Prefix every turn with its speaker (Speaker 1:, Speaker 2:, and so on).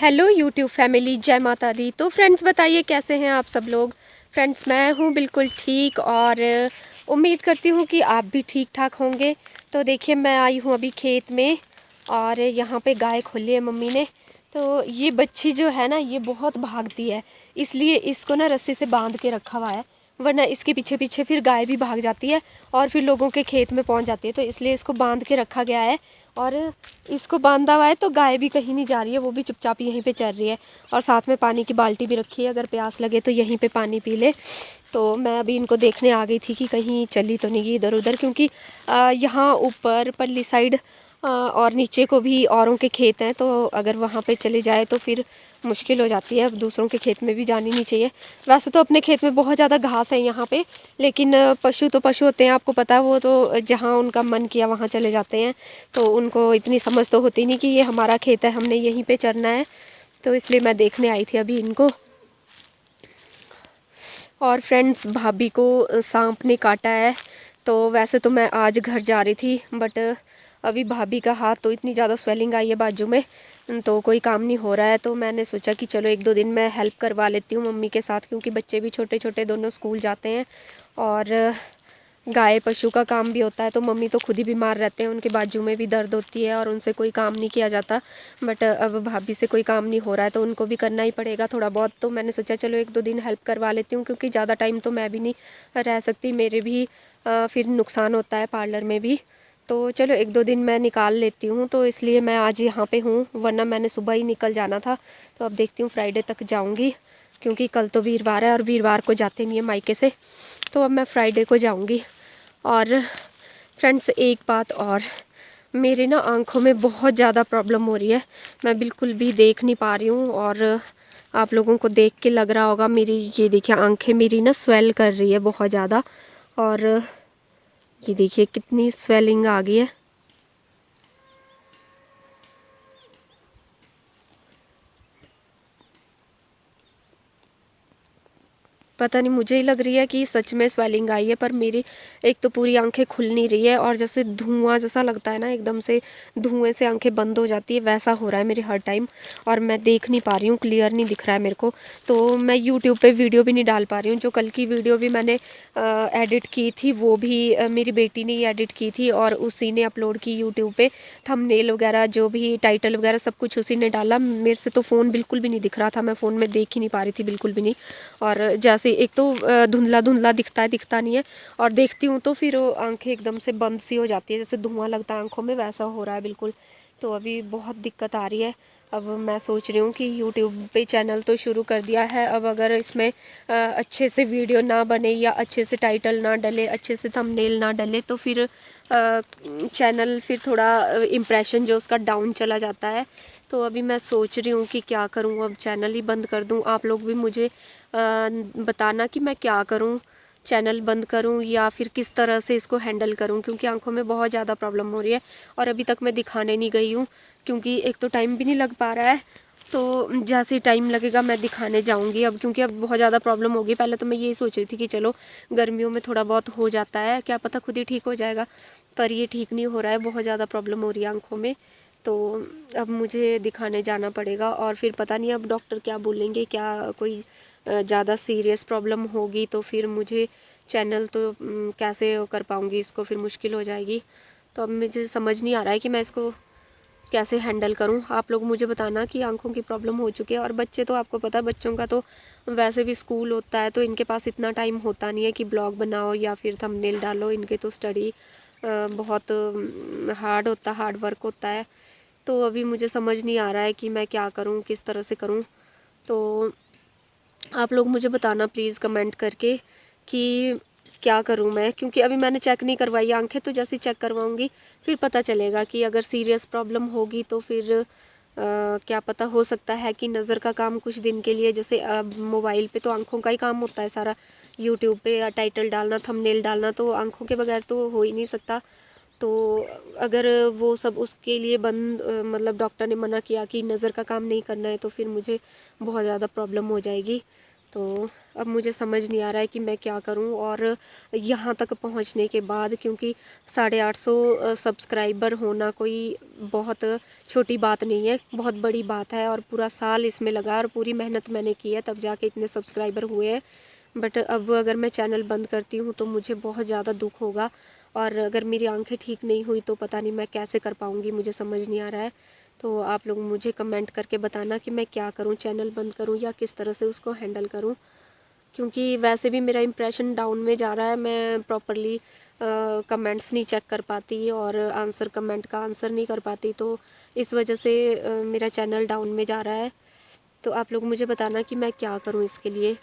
Speaker 1: Hello YouTube family, जय माता दी। तो फ्रेंड्स बताइए कैसे हैं आप सब लोग। फ्रेंड्स मैं हूँ बिल्कुल ठीक और उम्मीद करती हूँ कि आप भी ठीक ठाक होंगे। तो देखिए मैं आई हूँ अभी खेत में और यहाँ पे गाय खोली है मम्मी ने। तो ये बच्ची जो है ना ये बहुत भागती है, इसलिए इसको ना रस्सी से बांध के रखा हुआ है, वरना इसके पीछे पीछे फिर गाय भी भाग जाती है और फिर लोगों के खेत में पहुंच जाती है। तो इसलिए इसको बांध के रखा गया है और इसको बांधा हुआ है तो गाय भी कहीं नहीं जा रही है, वो भी चुपचाप यहीं पे चल रही है। और साथ में पानी की बाल्टी भी रखी है, अगर प्यास लगे तो यहीं पे पानी पी ले। तो मैं अभी इनको देखने आ गई थी कि कहीं चली तो नहीं गई इधर उधर, क्योंकि यहाँ ऊपर पल्ली साइड और नीचे को भी औरों के खेत हैं, तो अगर वहाँ पे चले जाए तो फिर मुश्किल हो जाती है। अब दूसरों के खेत में भी जानी नहीं चाहिए। वैसे तो अपने खेत में बहुत ज़्यादा घास है यहाँ पे, लेकिन पशु तो पशु होते हैं, आपको पता है। वो तो जहाँ उनका मन किया वहाँ चले जाते हैं, तो उनको इतनी समझ तो होती नहीं कि ये हमारा खेत है, हमने यहीं पे चरना है। तो इसलिए मैं देखने आई थी अभी इनको। और फ्रेंड्स भाभी को सांप ने काटा है। तो वैसे तो मैं आज घर जा रही थी, बट अभी भाभी का हाथ तो इतनी ज़्यादा स्वेलिंग आई है बाजू में, तो कोई काम नहीं हो रहा है। तो मैंने सोचा कि चलो एक दो दिन मैं हेल्प करवा लेती हूँ मम्मी के साथ, क्योंकि बच्चे भी छोटे छोटे दोनों स्कूल जाते हैं और गाय पशु का काम भी होता है। तो मम्मी तो खुद ही बीमार रहते हैं, उनके बाजू में भी दर्द होती है और उनसे कोई काम नहीं किया जाता। बट अब भाभी से कोई काम नहीं हो रहा है तो उनको भी करना ही पड़ेगा थोड़ा बहुत। तो मैंने सोचा चलो एक दो दिन हेल्प करवा लेती हूँ, क्योंकि ज़्यादा टाइम तो मैं भी नहीं रह सकती, मेरे भी फिर नुकसान होता है पार्लर में भी। तो चलो एक दो दिन मैं निकाल लेती हूँ, तो इसलिए मैं आज यहाँ पे हूँ, वरना मैंने सुबह ही निकल जाना था। तो अब देखती हूँ फ्राइडे तक जाऊँगी, क्योंकि कल तो वीरवार है और वीरवार को जाते नहीं है मायके से। तो अब मैं फ्राइडे को जाऊँगी। और फ्रेंड्स एक बात और, मेरे ना आँखों में बहुत ज़्यादा प्रॉब्लम हो रही है, मैं बिल्कुल भी देख नहीं पा रही हूँ। और आप लोगों को देख के लग रहा होगा, मेरी ये देखिए आंखें मेरी ना स्वेल कर रही है बहुत ज़्यादा। और ये देखिए कितनी स्वेलिंग आ गई है। पता नहीं, मुझे ही लग रही है कि सच में स्वेलिंग आई है, पर मेरी एक तो पूरी आंखें खुल नहीं रही है और जैसे धुआं जैसा लगता है ना, एकदम से धुएं से आंखें बंद हो जाती है, वैसा हो रहा है मेरे हर टाइम। और मैं देख नहीं पा रही हूँ, क्लियर नहीं दिख रहा है मेरे को। तो मैं यूट्यूब पे वीडियो भी नहीं डाल पा रही हूँ। जो कल की वीडियो भी मैंने एडिट की थी वो भी मेरी बेटी ने ही एडिट की थी और उसी ने अपलोड की यूट्यूब पे। थंबनेल वगैरह जो भी टाइटल वगैरह सब कुछ उसी ने डाला। मेरे से तो फ़ोन बिल्कुल भी नहीं दिख रहा था, मैं फ़ोन में देख ही नहीं पा रही थी बिल्कुल भी नहीं। और जैसे एक तो धुंधला धुंधला दिखता है, दिखता नहीं है, और देखती हूँ तो फिर वो आंखें एकदम से बंद सी हो जाती है, जैसे धुआं लगता है आंखों में, वैसा हो रहा है बिल्कुल। तो अभी बहुत दिक्कत आ रही है। अब मैं सोच रही हूँ कि यूट्यूब पे चैनल तो शुरू कर दिया है, अब अगर इसमें अच्छे से वीडियो ना बने या अच्छे से टाइटल ना डले, अच्छे से थंबनेल ना डले, तो फिर चैनल फिर थोड़ा इम्प्रेशन जो उसका डाउन चला जाता है। तो अभी मैं सोच रही हूँ कि क्या करूँ, अब चैनल ही बंद कर दूँ। आप लोग भी मुझे बताना कि मैं क्या करूँ, चैनल बंद करूँ या फिर किस तरह से इसको हैंडल करूँ, क्योंकि आंखों में बहुत ज़्यादा प्रॉब्लम हो रही है। और अभी तक मैं दिखाने नहीं गई हूँ, क्योंकि एक तो टाइम भी नहीं लग पा रहा है। तो जैसे ही टाइम लगेगा मैं दिखाने जाऊंगी अब, क्योंकि अब बहुत ज़्यादा प्रॉब्लम होगी। पहले तो मैं यही सोच रही थी कि चलो गर्मियों में थोड़ा बहुत हो जाता है, क्या पता खुद ही ठीक हो जाएगा, पर ये ठीक नहीं हो रहा है, बहुत ज़्यादा प्रॉब्लम हो रही है आंखों में। तो अब मुझे दिखाने जाना पड़ेगा और फिर पता नहीं अब डॉक्टर क्या बोलेंगे, क्या कोई ज़्यादा सीरियस प्रॉब्लम होगी तो फिर मुझे चैनल तो कैसे कर पाऊँगी, इसको फिर मुश्किल हो जाएगी। तो अब मुझे समझ नहीं आ रहा है कि मैं इसको कैसे हैंडल करूं। आप लोग मुझे बताना कि आंखों की प्रॉब्लम हो चुकी है। और बच्चे तो आपको पता है, बच्चों का तो वैसे भी स्कूल होता है, तो इनके पास इतना टाइम होता नहीं है कि ब्लॉग बनाओ या फिर थंबनेल डालो। इनके तो स्टडी बहुत हार्ड होता है, हार्ड वर्क होता है। तो अभी मुझे समझ नहीं आ रहा है कि मैं क्या करूं, किस तरह से करूं। तो आप लोग मुझे बताना प्लीज़ कमेंट करके कि क्या करूं मैं, क्योंकि अभी मैंने चेक नहीं करवाई आंखें। तो जैसे चेक करवाऊंगी फिर पता चलेगा कि अगर सीरियस प्रॉब्लम होगी तो फिर क्या पता, हो सकता है कि नज़र का काम कुछ दिन के लिए, जैसे मोबाइल पे तो आंखों का ही काम होता है सारा, यूट्यूब पे या टाइटल डालना, थंबनेल डालना, तो आंखों के बगैर तो हो ही नहीं सकता। तो अगर वो सब उसके लिए बंद, मतलब डॉक्टर ने मना किया कि नज़र का काम नहीं करना है, तो फिर मुझे बहुत ज़्यादा प्रॉब्लम हो जाएगी। तो अब मुझे समझ नहीं आ रहा है कि मैं क्या करूं। और यहाँ तक पहुंचने के बाद, क्योंकि 850 सब्सक्राइबर होना कोई बहुत छोटी बात नहीं है, बहुत बड़ी बात है। और पूरा साल इसमें लगा और पूरी मेहनत मैंने की है, तब जाके इतने सब्सक्राइबर हुए हैं। बट अब अगर मैं चैनल बंद करती हूँ तो मुझे बहुत ज़्यादा दुख होगा। और अगर मेरी आंखें ठीक नहीं हुई तो पता नहीं मैं कैसे कर पाऊँगी, मुझे समझ नहीं आ रहा है। तो आप लोग मुझे कमेंट करके बताना कि मैं क्या करूं, चैनल बंद करूं या किस तरह से उसको हैंडल करूं। क्योंकि वैसे भी मेरा इंप्रेशन डाउन में जा रहा है, मैं प्रॉपरली कमेंट्स नहीं चेक कर पाती और कमेंट का आंसर नहीं कर पाती, तो इस वजह से मेरा चैनल डाउन में जा रहा है। तो आप लोग मुझे बताना कि मैं क्या करूं इसके लिए।